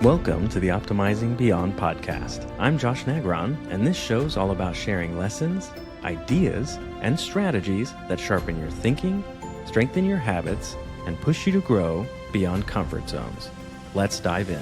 Welcome to the Optimizing Beyond podcast. I'm Josh Negron, and this show's all about sharing lessons, ideas, and strategies that sharpen your thinking, strengthen your habits, and push you to grow beyond comfort zones. Let's dive in.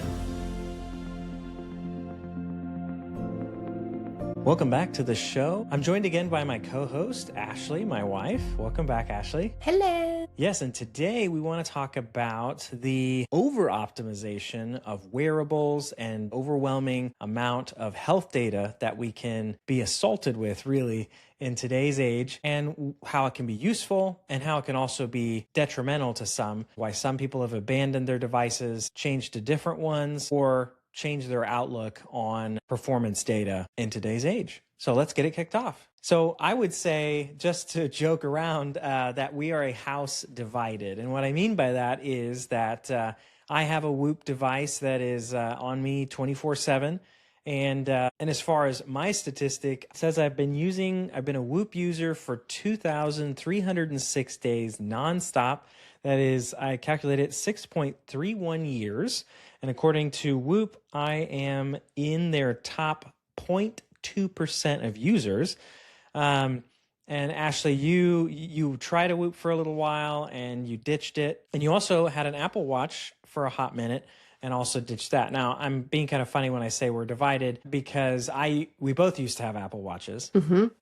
Welcome back to the show. I'm joined again by my co-host, Ashley, my wife. Welcome back, Ashley. Hello. Yes, and today we want to talk about the over-optimization of wearables and overwhelming amount of health data that we can be assaulted with, really, in today's age, and how it can be useful and how it can also be detrimental to some, why some people have abandoned their devices, changed to different ones, or change their outlook on performance data in today's age. So let's get it kicked off. So I would say, just to joke around, that we are a house divided. And what I mean by that is that I have a Whoop device that is on me 24/7. And as far as my statistic, it says I've been a Whoop user for 2,306 days nonstop. That is, I calculated 6.31 years. And according to Whoop, I am in their top 0.2% of users. And Ashley, you tried a Whoop for a little while and you ditched it. And you also had an Apple Watch for a hot minute and also ditched that. Now, I'm being kind of funny when I say we're divided because we both used to have Apple Watches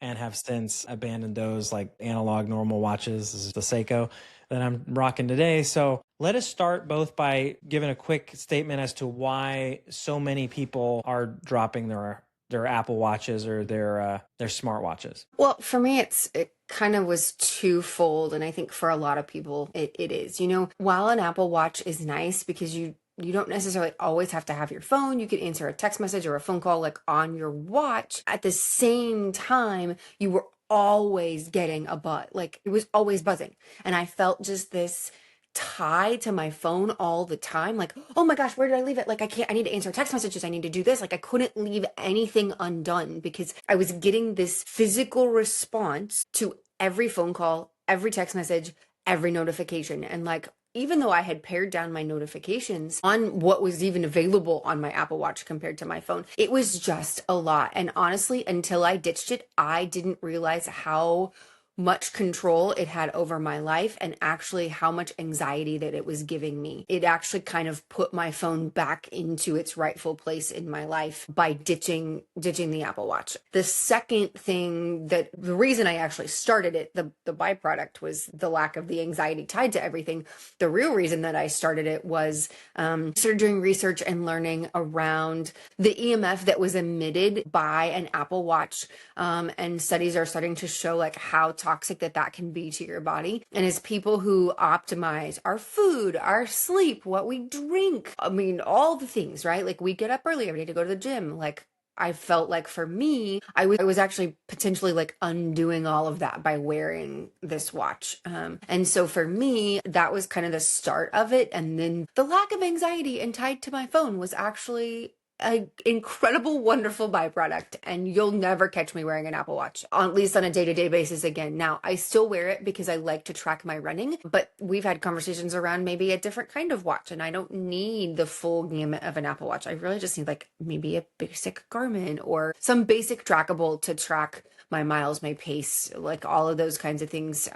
and have since abandoned those, like analog normal watches. This is the Seiko that I'm rocking today. So let us start both by giving a quick statement as to why so many people are dropping their Apple Watches or their smartwatches. Well, for me, it kind of was twofold. And I think for a lot of people, it is. While an Apple Watch is nice because you don't necessarily always have to have your phone. You can answer a text message or a phone call like on your watch. At the same time, you were always getting a buzz. Like it was always buzzing. And I felt just this tie to my phone all the time. Like, oh my gosh, where did I leave it? Like, I need to answer text messages. I need to do this. Like I couldn't leave anything undone because I was getting this physical response to every phone call, every text message, every notification. And like, even though I had pared down my notifications on what was even available on my Apple Watch compared to my phone, it was just a lot. And honestly, until I ditched it, I didn't realize how much control it had over my life and actually how much anxiety that it was giving me. It actually kind of put my phone back into its rightful place in my life by ditching the Apple Watch. The second thing, that the reason I actually started it, the byproduct was the lack of the anxiety tied to everything. The real reason that I started it was started doing research and learning around the EMF that was emitted by an Apple Watch, and studies are starting to show like how toxic that can be to your body. And as people who optimize our food, our sleep, what we drink, I mean, all the things, right? Like we get up early every day to go to the gym. Like I felt like for me, I was actually potentially like undoing all of that by wearing this watch. And so for me, that was kind of the start of it. And then the lack of anxiety and tied to my phone was actually an incredible, wonderful byproduct. And you'll never catch me wearing an Apple Watch, at least on a day-to-day basis again. Now, I still wear it because I like to track my running, but we've had conversations around maybe a different kind of watch, and I don't need the full gamut of an Apple Watch. I really just need like maybe a basic Garmin or some basic trackable to track my miles, my pace, like all of those kinds of things.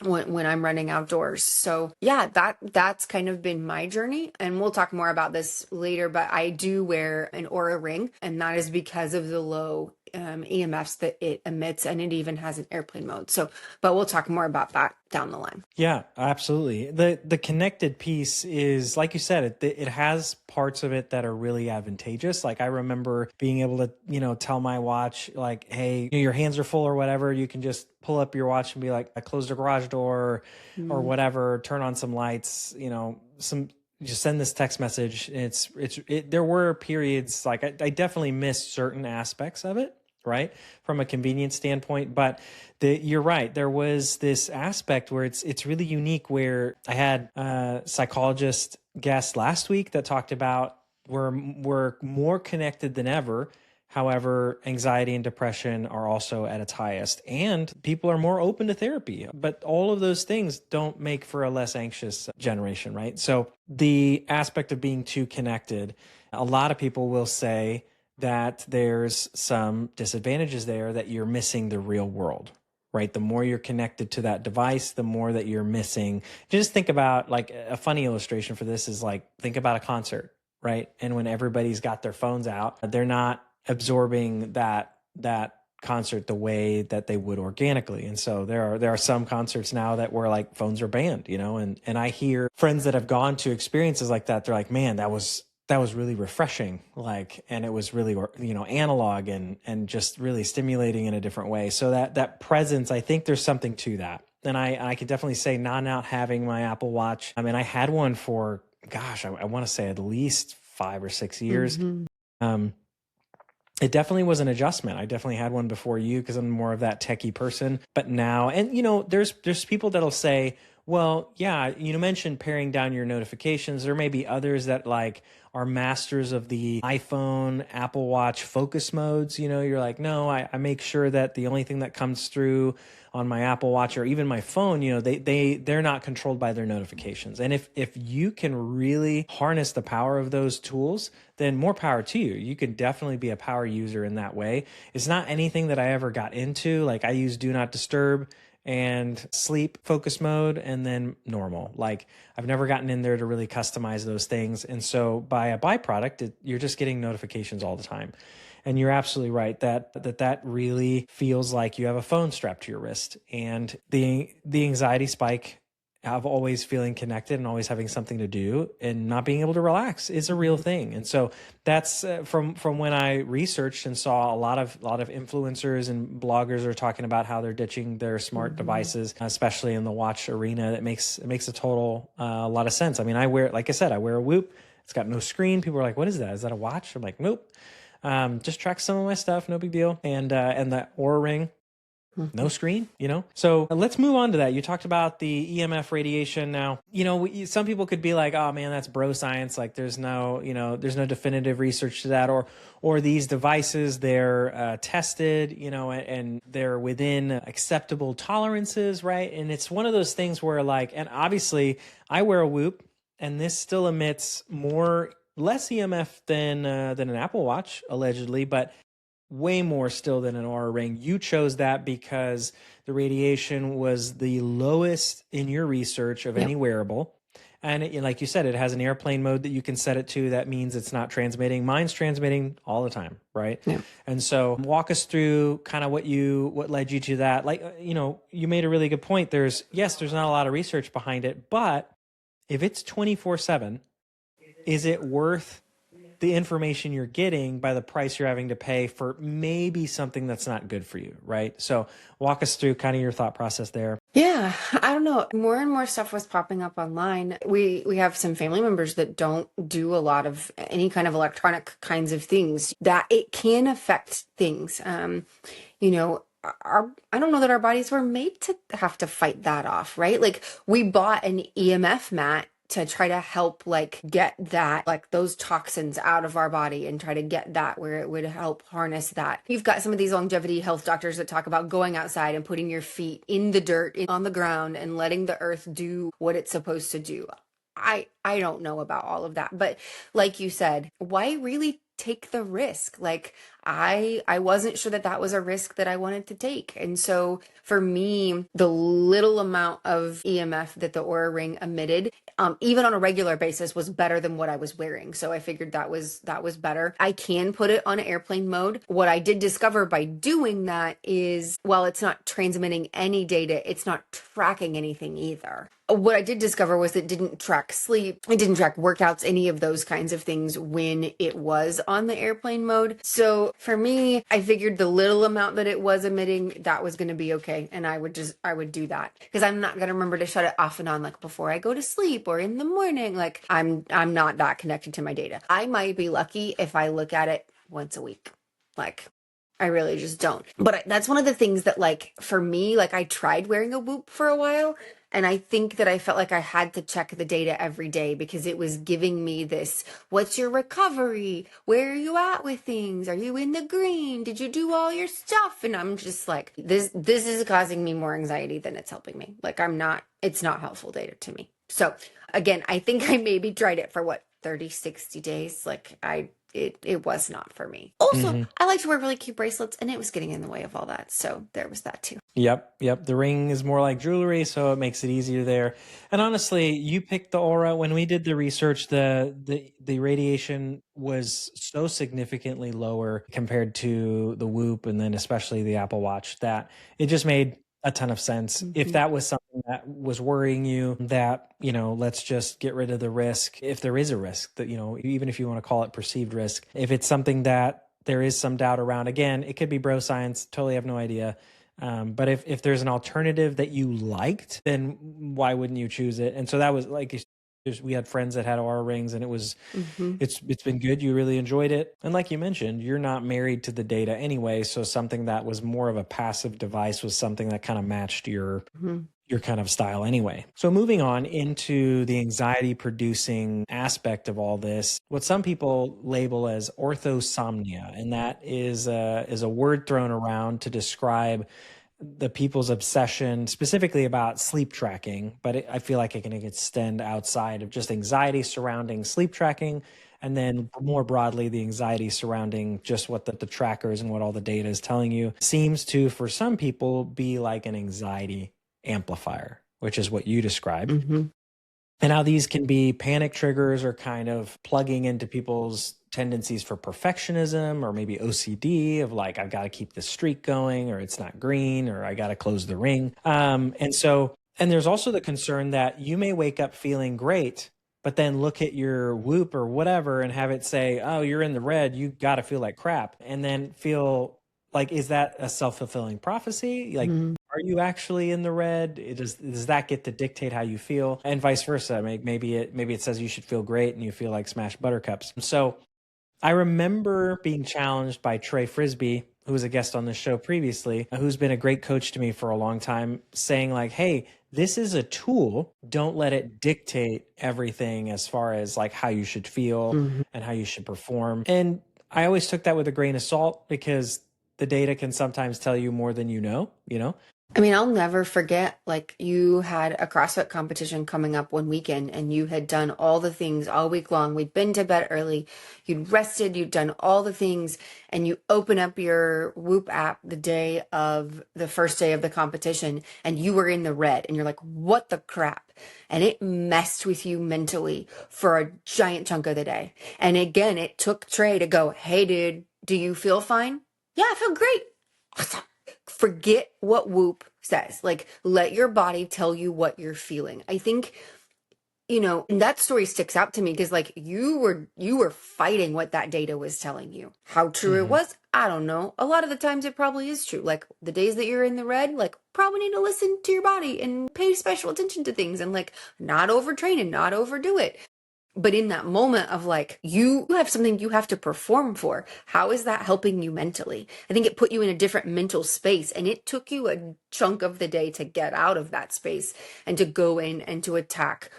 When I'm running outdoors. So yeah, that's kind of been my journey, and we'll talk more about this later, but I do wear an Oura ring, and that is because of the low EMFs that it emits, and it even has an airplane mode. So, but we'll talk more about that down the line. Yeah, absolutely. The connected piece is, like you said, it has parts of it that are really advantageous. Like I remember being able to, tell my watch like, hey, your hands are full or whatever. You can just pull up your watch and be like, I closed the garage door or whatever, turn on some lights, just send this text message. There were periods like I definitely missed certain aspects of it, right, from a convenience standpoint. But you're right. There was this aspect where it's really unique. Where I had a psychologist guest last week that talked about we're more connected than ever, However, anxiety and depression are also at its highest, and people are more open to therapy. But all of those things don't make for a less anxious generation, right? So the aspect of being too connected, a lot of people will say that there's some disadvantages there, that you're missing the real world, right? The more you're connected to that device, the more that you're missing. Just think about, like, a funny illustration for this is, like, think about a concert, right? And when everybody's got their phones out, they're not absorbing that concert the way that they would organically. And so there are some concerts now that where, like, phones are banned, you know, and I hear friends that have gone to experiences like that. They're like, man, that was really refreshing. Like, and it was really, you know, analog and just really stimulating in a different way. So that presence, I think there's something to that. And I can definitely say, not having my Apple Watch. I mean, I had one for, gosh, I want to say at least 5 or 6 years. Mm-hmm. It definitely was an adjustment. I definitely had one before you because I'm more of that techie person. But now, and you know, there's people that'll say, well, yeah, you mentioned paring down your notifications. There may be others that, like, are masters of the iPhone, Apple Watch focus modes. You know, you're like, no, I make sure that the only thing that comes through on my Apple Watch or even my phone, you know, they're not controlled by their notifications. And if you can really harness the power of those tools, then more power to you. You can definitely be a power user in that way. It's not anything that I ever got into. Like, I use Do Not Disturb and sleep focus mode and then normal. Like, I've never gotten in there to really customize those things. And so by a byproduct, you're just getting notifications all the time. And you're absolutely right that really feels like you have a phone strapped to your wrist. And the anxiety spike of always feeling connected and always having something to do and not being able to relax is a real thing. And so that's from when I researched and saw a lot of influencers and bloggers are talking about how they're ditching their smart devices, especially in the watch arena. It makes a total lot of sense. I mean, I wear a Whoop. It's got no screen. People are like, what is that? Is that a watch? I'm like, nope. Just track some of my stuff, no big deal. And the Oura ring, no screen, you know? So let's move on to that. You talked about the EMF radiation. Now, you know, some people could be like, oh man, that's bro science. Like, there's no definitive research to that, or these devices, they're tested, you know, and they're within acceptable tolerances, right? And it's one of those things where, like, and obviously I wear a Whoop and this still emits less EMF than an Apple Watch, allegedly, but way more still than an Oura ring. You chose that because the radiation was the lowest in your research of any wearable. And like you said, it has an airplane mode that you can set it to. That means it's not transmitting. Mine's transmitting all the time, right? Yeah. And so walk us through kind of what led you to that. Like, you know, you made a really good point. There's not a lot of research behind it, but if it's 24/7, is it worth the information you're getting by the price you're having to pay for maybe something that's not good for you, right? So walk us through kind of your thought process there. Yeah, I don't know. More and more stuff was popping up online. We have some family members that don't do a lot of any kind of electronic kinds of things, that it can affect things. You know, I don't know that our bodies were made to have to fight that off, right? Like, we bought an EMF mat to try to help, like, get that, like, those toxins out of our body and try to get that where it would help harness that. You've got some of these longevity health doctors that talk about going outside and putting your feet in the dirt, on the ground, and letting the earth do what it's supposed to do. I don't know about all of that, but like you said, why really take the risk? Like, I wasn't sure that was a risk that I wanted to take. And so for me, the little amount of EMF that the Oura ring emitted, even on a regular basis, was better than what I was wearing. So I figured that was better. I can put it on airplane mode. What I did discover by doing that is, while it's not transmitting any data, it's not tracking anything either. What I did discover was it didn't track sleep, it didn't track workouts, any of those kinds of things when it was on the airplane mode. So for me, I figured the little amount that it was emitting, that was going to be okay. And I would do that, because I'm not going to remember to shut it off and on, like, before I go to sleep or in the morning. Like, I'm not that connected to my data. I might be lucky if I look at it once a week. Like, I really just don't. But that's one of the things that, like, for me, like, I tried wearing a Whoop for a while, And I think that I felt like I had to check the data every day because it was giving me this, what's your recovery? Where are you at with things? Are you in the green? Did you do all your stuff? And I'm just like, this is causing me more anxiety than it's helping me. Like it's not helpful data to me. So again, I think I maybe tried it for 30, 60 days. Like it was not for me. Also, I like to wear really cute bracelets and it was getting in the way of all that. So there was that too. Yep. The ring is more like jewelry, so it makes it easier there. And honestly, you picked the Aura. When we did the research, the radiation was so significantly lower compared to the Whoop and then especially the Apple Watch that it just made a ton of sense. If that was something that was worrying you, that, let's just get rid of the risk. If there is a risk that, even if you want to call it perceived risk, if it's something that there is some doubt around, again, it could be bro science, totally have no idea. But if there's an alternative that you liked, then why wouldn't you choose it? And so that was like, we had friends that had Aura rings and it was, it's been good. You really enjoyed it. And like you mentioned, you're not married to the data anyway. So something that was more of a passive device was something that kind of matched your kind of style anyway. So moving on into the anxiety producing aspect of all this, what some people label as orthosomnia, and that is a word thrown around to describe the people's obsession specifically about sleep tracking, but I feel like it can extend outside of just anxiety surrounding sleep tracking. And then more broadly, the anxiety surrounding just what the trackers and what all the data is telling you seems to, for some people, be like an anxiety amplifier, which is what you described. And how these can be panic triggers or kind of plugging into people's tendencies for perfectionism or maybe OCD of like, I've got to keep this streak going, or it's not green, or I got to close the ring. And there's also the concern that you may wake up feeling great, but then look at your Whoop or whatever and have it say, oh, you're in the red, you got to feel like crap. And then feel like, is that a self-fulfilling prophecy? Like, are you actually in the red? Does that get to dictate how you feel? And vice versa. Maybe it says you should feel great and you feel like smashed buttercups. So I remember being challenged by Trey Frisbee, who was a guest on this show previously, who's been a great coach to me for a long time, saying like, hey, this is a tool. Don't let it dictate everything as far as like how you should feel and how you should perform. And I always took that with a grain of salt because the data can sometimes tell you more than you know. I mean, I'll never forget, like, you had a CrossFit competition coming up one weekend and you had done all the things all week long. We'd been to bed early, you'd rested, you'd done all the things, and you open up your Whoop app the day of the first day of the competition and you were in the red and you're like, what the crap? And it messed with you mentally for a giant chunk of the day. And again, it took Trey to go, hey, dude, do you feel fine? Yeah, I feel great. Awesome. Forget what Whoop says. Like, let your body tell you what you're feeling. I think, and that story sticks out to me because like you were fighting what that data was telling you. How true it was, I don't know. A lot of the times it probably is true. Like the days that you're in the red, like probably need to listen to your body and pay special attention to things and like not overtrain and not overdo it. But in that moment of like, you have something you have to perform for, how is that helping you mentally? I think it put you in a different mental space and it took you a chunk of the day to get out of that space and to go in and to attack,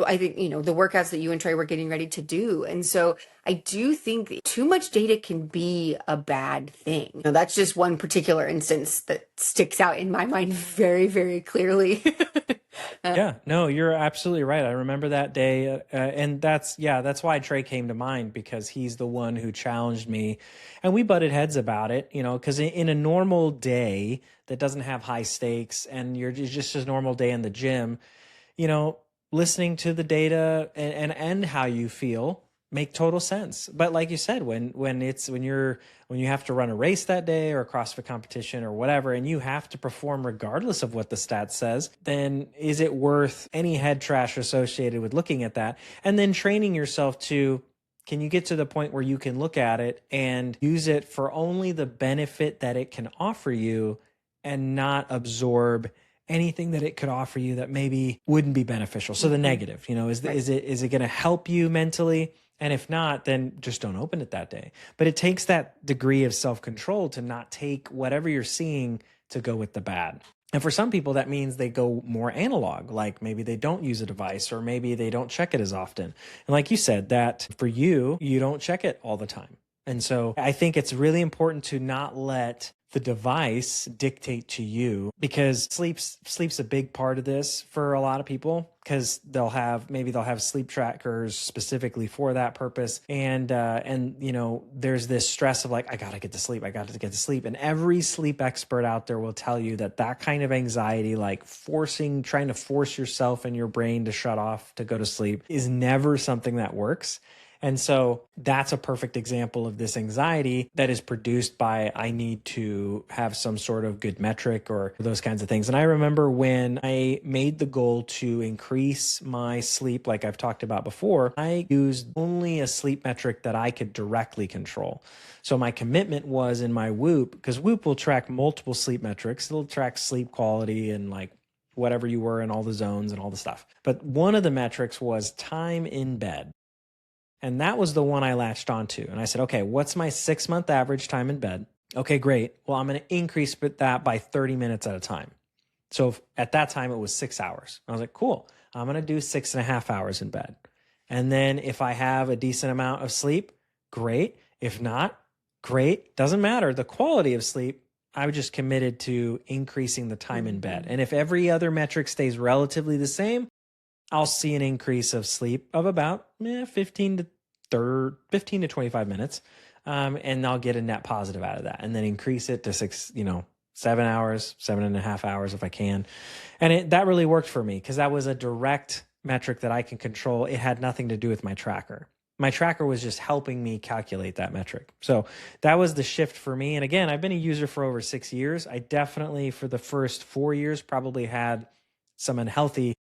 I think, the workouts that you and Trey were getting ready to do. And so I do think that too much data can be a bad thing. That's just one particular instance that sticks out in my mind very, very clearly. Yeah, no, you're absolutely right. I remember that day. And that's why Trey came to mind, because he's the one who challenged me and we butted heads about it, because in a normal day that doesn't have high stakes and you're just a normal day in the gym, listening to the data and how you feel make total sense. But like you said, when you have to run a race that day or a CrossFit competition or whatever, and you have to perform regardless of what the stat says, then is it worth any head trash associated with looking at that? And then training yourself to, can you get to the point where you can look at it and use it for only the benefit that it can offer you and not absorb anything that it could offer you that maybe wouldn't be beneficial? So the negative, is it going to help you mentally? And if not, then just don't open it that day. But it takes that degree of self-control to not take whatever you're seeing to go with the bad. And for some people, that means they go more analog, like maybe they don't use a device or maybe they don't check it as often. And like you said, that for you, you don't check it all the time. And so I think it's really important to not let the device dictate to you, because sleep's a big part of this for a lot of people, because they'll have sleep trackers specifically for that purpose. And there's this stress of like, I got to get to sleep. And every sleep expert out there will tell you that kind of anxiety, like trying to force yourself and your brain to shut off to go to sleep, is never something that works. And so that's a perfect example of this anxiety that is produced by, I need to have some sort of good metric or those kinds of things. And I remember when I made the goal to increase my sleep, like I've talked about before, I used only a sleep metric that I could directly control. So my commitment was in my Whoop, because Whoop will track multiple sleep metrics. It'll track sleep quality and like whatever you were in all the zones and all the stuff. But one of the metrics was time in bed. And that was the one I latched onto. And I said, okay, what's my 6-month average time in bed? Okay, great. Well, I'm going to increase that by 30 minutes at a time. So at that time, it was 6 hours. I was like, cool, I'm going to do 6.5 hours in bed. And then if I have a decent amount of sleep, great. If not, great. Doesn't matter. The quality of sleep, I was just committed to increasing the time in bed. And if every other metric stays relatively the same, I'll see an increase of sleep of about 15 to 25 minutes. And I'll get a net positive out of that, and then increase it to 7 hours, 7.5 hours if I can. And that really worked for me, because that was a direct metric that I can control. It had nothing to do with my tracker. My tracker was just helping me calculate that metric. So that was the shift for me. And again, I've been a user for over 6 years. I definitely, for the first 4 years, probably had some unhealthy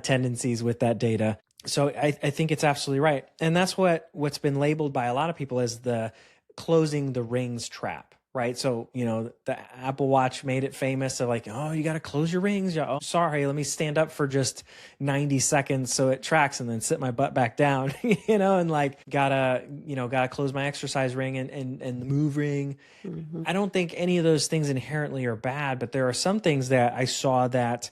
tendencies with that data. So I think it's absolutely right. And that's what's been labeled by a lot of people as the closing the rings trap, right? So, the Apple Watch made it famous. So like, oh, you got to close your rings. Oh, sorry, let me stand up for just 90 seconds so it tracks, and then sit my butt back down, and like gotta close my exercise ring and the move ring. Mm-hmm. I don't think any of those things inherently are bad, but there are some things that I saw that,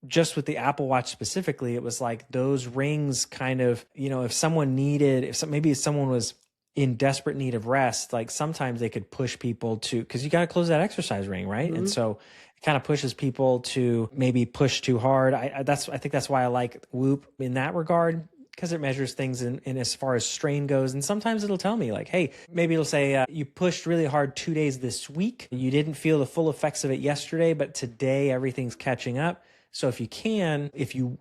just with the Apple Watch specifically, it was like those rings kind of, if someone was in desperate need of rest, like sometimes they could push people to, because you got to close that exercise ring, right? Mm-hmm. And so it kind of pushes people to maybe push too hard. I think that's why I like Whoop in that regard, because it measures things in as far as strain goes. And sometimes it'll tell me like, hey, maybe it'll say, you pushed really hard 2 days this week. You didn't feel the full effects of it yesterday, but today everything's catching up. So if you can, if you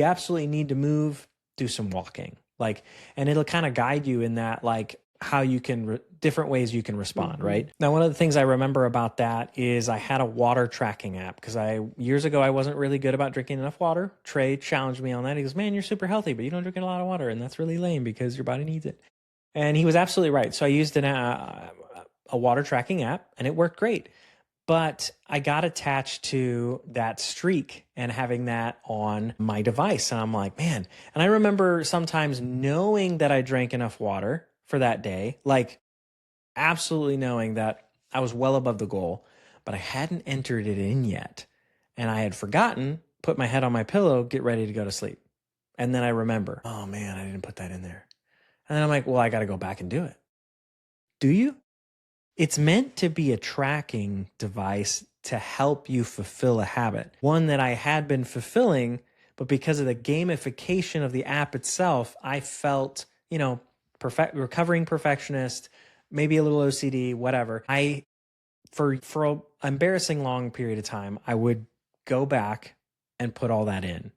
absolutely need to move, do some walking, and it'll kind of guide you in that, like how you can, different ways you can respond, mm-hmm. right? Now, one of the things I remember about that is I had a water tracking app, because years ago, I wasn't really good about drinking enough water. Trey challenged me on that. He goes, man, you're super healthy, but you don't drink a lot of water. And that's really lame because your body needs it. And he was absolutely right. So I used a water tracking app, and it worked great. But I got attached to that streak and having that on my device. And I'm like, man. And I remember sometimes knowing that I drank enough water for that day, like absolutely knowing that I was well above the goal, but I hadn't entered it in yet. And I had forgotten, put my head on my pillow, get ready to go to sleep. And then I remember, oh man, I didn't put that in there. And then I'm like, well, I got to go back and do it. Do you? It's meant to be a tracking device to help you fulfill a habit, one that I had been fulfilling, but because of the gamification of the app itself, I felt, recovering perfectionist, maybe a little OCD, whatever. For an embarrassing long period of time, I would go back and put all that in,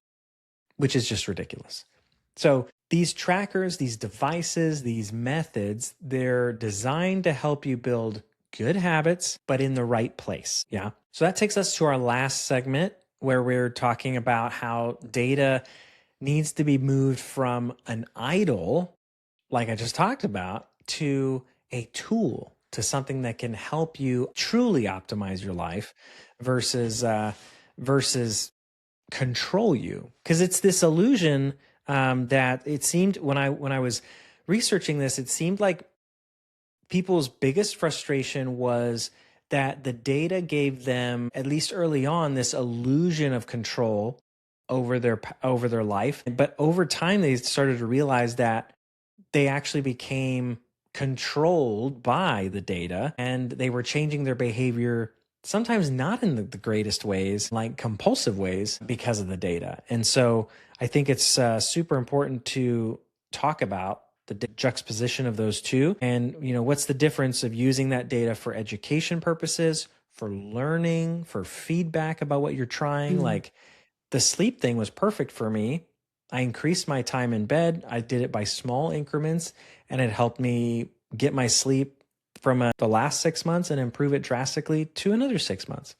which is just ridiculous. So these trackers, these devices, these methods, they're designed to help you build good habits, but in the right place. Yeah. So that takes us to our last segment, where we're talking about how data needs to be moved from an idol, like I just talked about, to a tool, to something that can help you truly optimize your life versus control you. Because it's this illusion that it seemed when I was researching this, it seemed like people's biggest frustration was that the data gave them, at least early on, this illusion of control over their life. But over time, they started to realize that they actually became controlled by the data, and they were changing their behavior, sometimes not in the greatest ways, like compulsive ways, because of the data. And so I think it's super important to talk about the juxtaposition of those two, and what's the difference of using that data for education purposes, for learning, for feedback about what you're trying. Like, the sleep thing was perfect for me. I increased my time in bed. I did it by small increments, and it helped me get my sleep from the last 6 months and improve it drastically to another 6 months.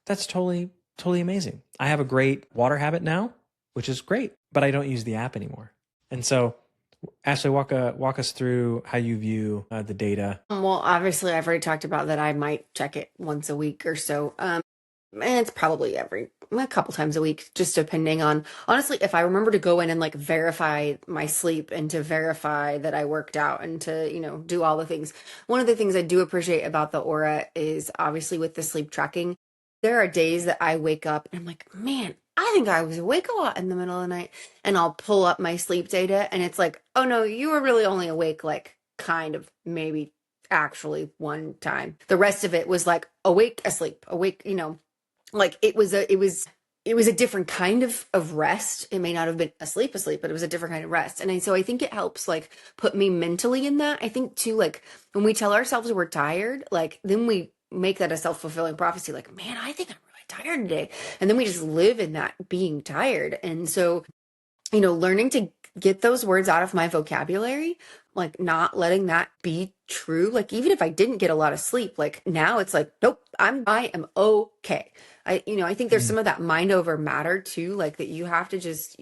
That's totally, totally amazing. I have a great water habit now, which is great, but I don't use the app anymore. And so, Ashley, walk us through how you view the data. Well, obviously, I've already talked about that. I might check it once a week or so. And it's probably a couple times a week, just depending on, honestly, if I remember to go in and like verify my sleep and to verify that I worked out and to, do all the things. One of the things I do appreciate about the Oura is obviously with the sleep tracking, there are days that I wake up and I'm like, man, I think I was awake a lot in the middle of the night. And I'll pull up my sleep data and it's like, oh no, you were really only awake like kind of maybe actually one time. The rest of it was like awake, asleep, awake, like it was a different kind of rest. It may not have been asleep, but it was a different kind of rest. And so I think it helps like put me mentally in that. I think too, like when we tell ourselves we're tired, like then we make that a self-fulfilling prophecy. Like, man, I think I'm really tired today. And then we just live in that being tired. And so, learning to get those words out of my vocabulary, like not letting that be true. Like even if I didn't get a lot of sleep, like now it's like, nope, I am okay. I think there's some of that mind over matter too, like that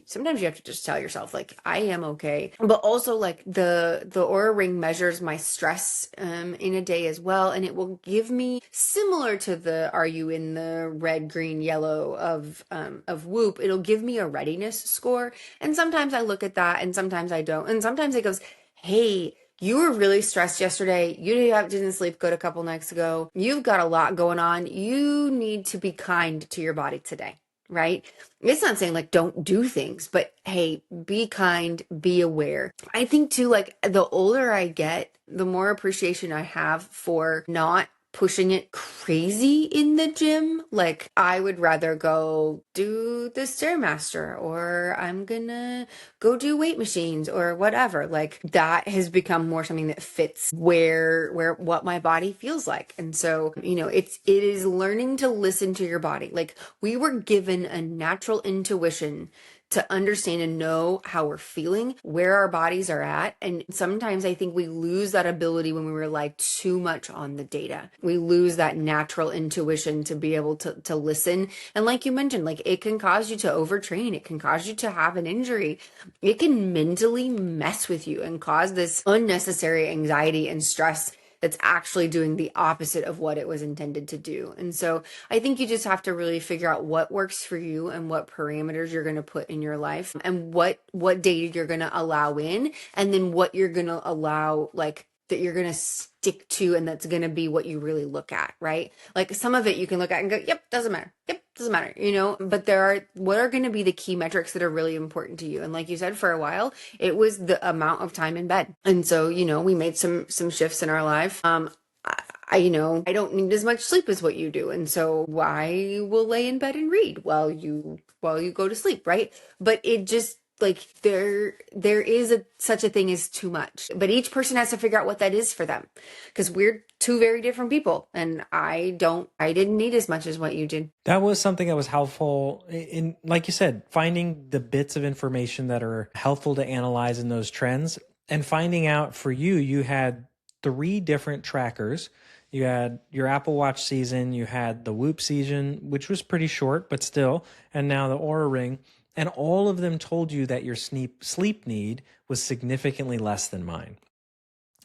sometimes you have to just tell yourself like, I am okay. But also like the Oura Ring measures my stress in a day as well. And it will give me, similar to the, are you in the red, green, yellow of Whoop, it'll give me a readiness score. And sometimes I look at that and sometimes I don't. And sometimes it goes, hey, you were really stressed yesterday. You didn't sleep good a couple nights ago. You've got a lot going on. You need to be kind to your body today, right? It's not saying like don't do things, but hey, be kind, be aware. I think too, like the older I get, the more appreciation I have for not pushing it crazy in the gym. Like I would rather go do the Stairmaster, or I'm gonna go do weight machines or whatever. Like that has become more something that fits where what my body feels like. And so, it is learning to listen to your body. Like we were given a natural intuition to understand and know how we're feeling, where our bodies are at. And sometimes I think we lose that ability when we rely too much on the data. We lose that natural intuition to be able to listen. And like you mentioned, like it can cause you to overtrain. It can cause you to have an injury. It can mentally mess with you and cause this unnecessary anxiety and stress that's actually doing the opposite of what it was intended to do. And so I think you just have to really figure out what works for you and what parameters you're going to put in your life and what data you're going to allow in, and then what you're going to allow, like that you're going to stick to, and that's going to be what you really look at, right? Like some of it you can look at and go, yep, doesn't matter. Yep, doesn't matter, but what are going to be the key metrics that are really important to you? And like you said, for a while, it was the amount of time in bed. And so, we made some shifts in our life. I don't need as much sleep as what you do. And so I will lay in bed and read while you go to sleep, right? But it just, like there is such a thing as too much, but each person has to figure out what that is for them, because we're two very different people, and I didn't need as much as what you did. That was something that was helpful in, like you said, finding the bits of information that are helpful to analyze in those trends, and finding out for you had 3 different trackers. You had your Apple Watch season, you had the Whoop season, which was pretty short, but still, and now the Oura Ring. And all of them told you that your sleep need was significantly less than mine.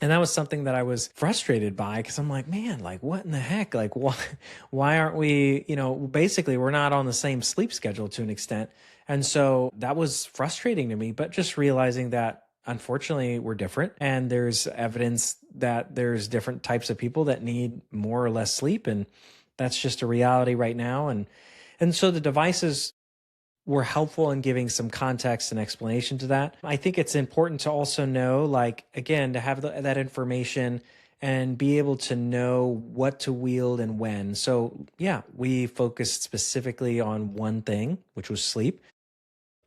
And that was something that I was frustrated by, because I'm like, man, like what in the heck? Like why aren't we, basically we're not on the same sleep schedule to an extent. And so that was frustrating to me, but just realizing that unfortunately we're different. And there's evidence that there's different types of people that need more or less sleep. And that's just a reality right now. And so the devices were helpful in giving some context and explanation to that. I think it's important to also know, like, again, to have that information and be able to know what to wield and when. So yeah, we focused specifically on one thing, which was sleep.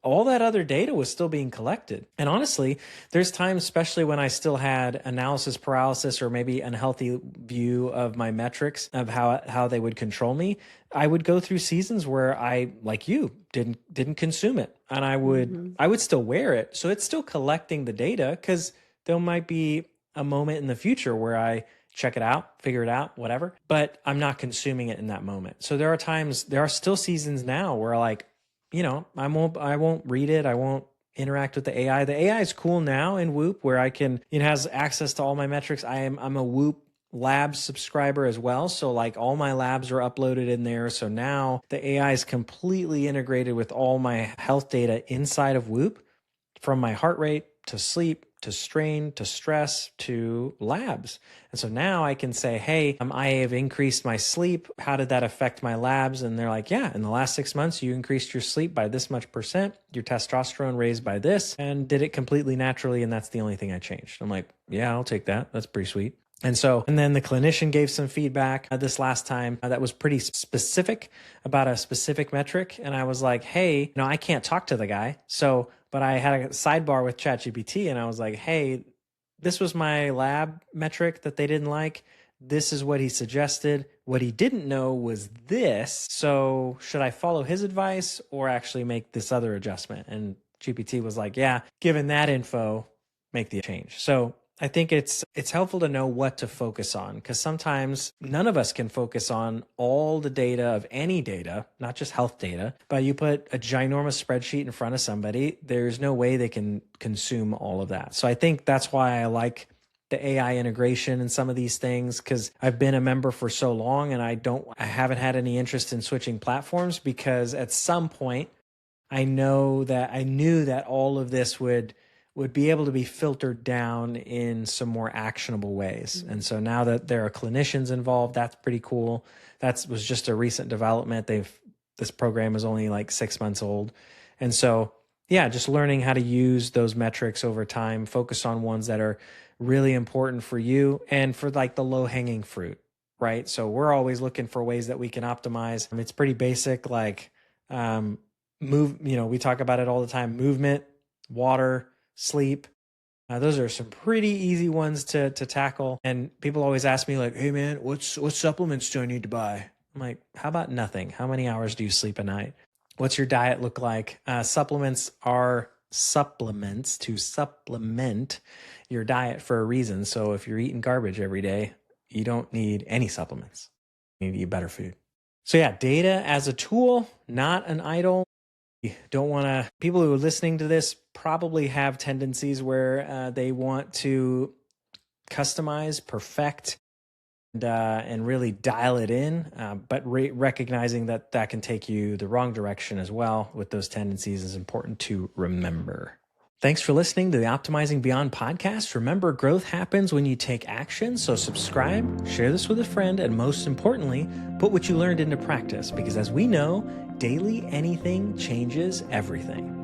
All that other data was still being collected. And honestly, there's times, especially when I still had analysis paralysis or maybe unhealthy view of my metrics of how they would control me, I would go through seasons where I, like you, didn't consume it. And I would still wear it. So it's still collecting the data, because there might be a moment in the future where I check it out, figure it out, whatever, but I'm not consuming it in that moment. So there are still seasons now where, like, I won't read it. I won't interact with the AI. The AI is cool now in Whoop, where I can, has access to all my metrics. I'm a Whoop Labs subscriber as well. So like all my labs are uploaded in there. So now the AI is completely integrated with all my health data inside of Whoop, from my heart rate to sleep to strain to stress to labs. And so now I can say, hey, I have increased my sleep. How did that affect my labs? And they're like, yeah, in the last 6 months, you increased your sleep by this much percent, your testosterone raised by this, and did it completely naturally. And that's the only thing I changed. I'm like, yeah, I'll take that. That's pretty sweet. And then the clinician gave some feedback this last time that was pretty specific about a specific metric. And I was like, hey, I can't talk to the guy. But I had a sidebar with ChatGPT, and I was like, hey, this was my lab metric that they didn't like. This is what he suggested. What he didn't know was this. So should I follow his advice or actually make this other adjustment? And GPT was like, yeah, given that info, make the change. So I think it's helpful to know what to focus on, because sometimes none of us can focus on all the data of any data, not just health data. But you put a ginormous spreadsheet in front of somebody, there's no way they can consume all of that. So I think that's why I like the AI integration and some of these things, because I've been a member for so long and I haven't had any interest in switching platforms, because at some point I knew that all of this would be able to be filtered down in some more actionable ways. And so now that there are clinicians involved, that's pretty cool. That was just a recent development. This program is only like 6 months old. And so, yeah, just learning how to use those metrics over time, focus on ones that are really important for you and for like the low hanging fruit, right? So we're always looking for ways that we can optimize. It's pretty basic, like we talk about it all the time: movement, water, sleep. Those are some pretty easy ones to tackle. And people always ask me, like, hey man, what supplements do I need to buy? I'm like, how about nothing? How many hours do you sleep a night? What's your diet look like? Supplements are supplements to supplement your diet for a reason. So if you're eating garbage every day, you don't need any supplements. You need to eat better food. So yeah, data as a tool, not an idol. People who are listening to this probably have tendencies where they want to customize, perfect, and really dial it in, but recognizing that can take you the wrong direction as well with those tendencies is important to remember. Thanks for listening to the Optimizing Beyond podcast. Remember, growth happens when you take action. So subscribe, share this with a friend, and most importantly, put what you learned into practice, because as we know, daily anything changes everything.